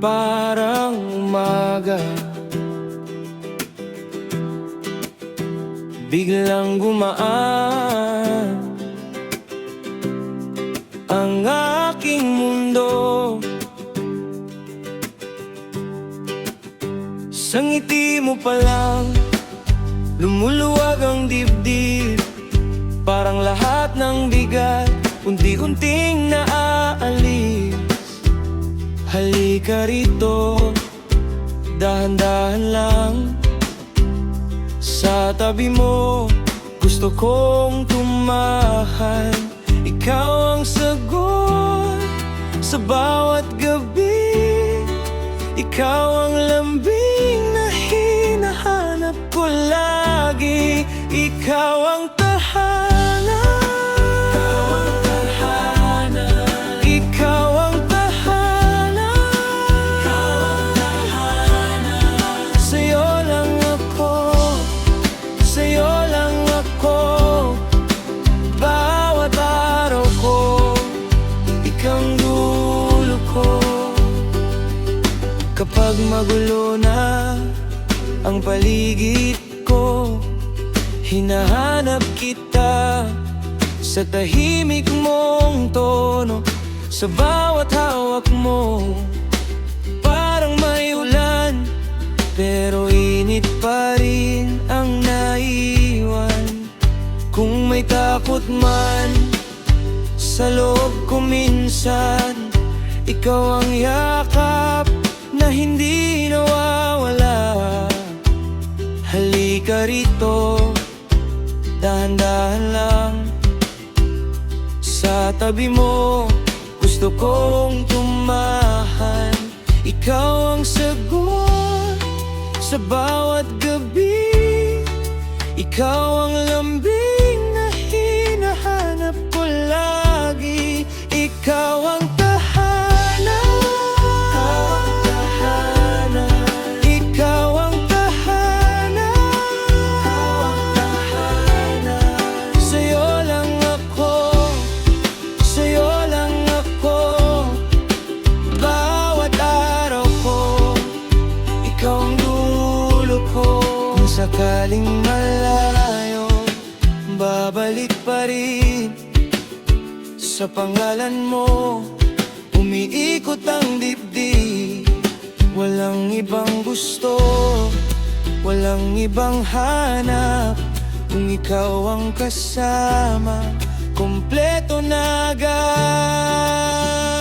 parang umaga, biglang gumaan ang aking mundo. Sa ngiti mo pa lang, lumuluwag ang dibdib. Parang lahat ng bigat, unti-unting naaalis. Halika rito, dahan-dahan lang. Sa tabi mo, gusto kong tumahan. Ikaw ang sagot sa bawat gabi. Ikaw ang lambing na hinahanap ko lagi. Ikaw ang tahanan. Ikaw ang tahanan. Sa'yo lang ako, sa'yo lang ako. Bawat araw ko, ikaw ang dulo ko. Kapag magulo na ang paligid ko, hinahanap kita sa tahimik mong tono. Sa bawat hawak mo, parang may ulan, pero init pa rin ang naiwan. Kung may takot man sa loob ko minsan, ikaw ang yakap na hindi nawawala. Halika rito, dahan-dahan lang. Sa tabi mo, gusto kong tumahan. Ikaw ang sagot sa bawat gabi. Ikaw ang lambing na hinahanap ko lagi. Ikaw ang tahanan. Ikaw ang tahanan. Sa'yo lang ako, sa'yo lang ako. Bawat araw ko, ikaw ang dulo ko. Kung sakaling malayo, babalik pa rin. Sa pangalan mo, umiikot ang dibdib. Walang ibang gusto, walang ibang hanap. Kung ikaw ang kasama, kompleto na agad.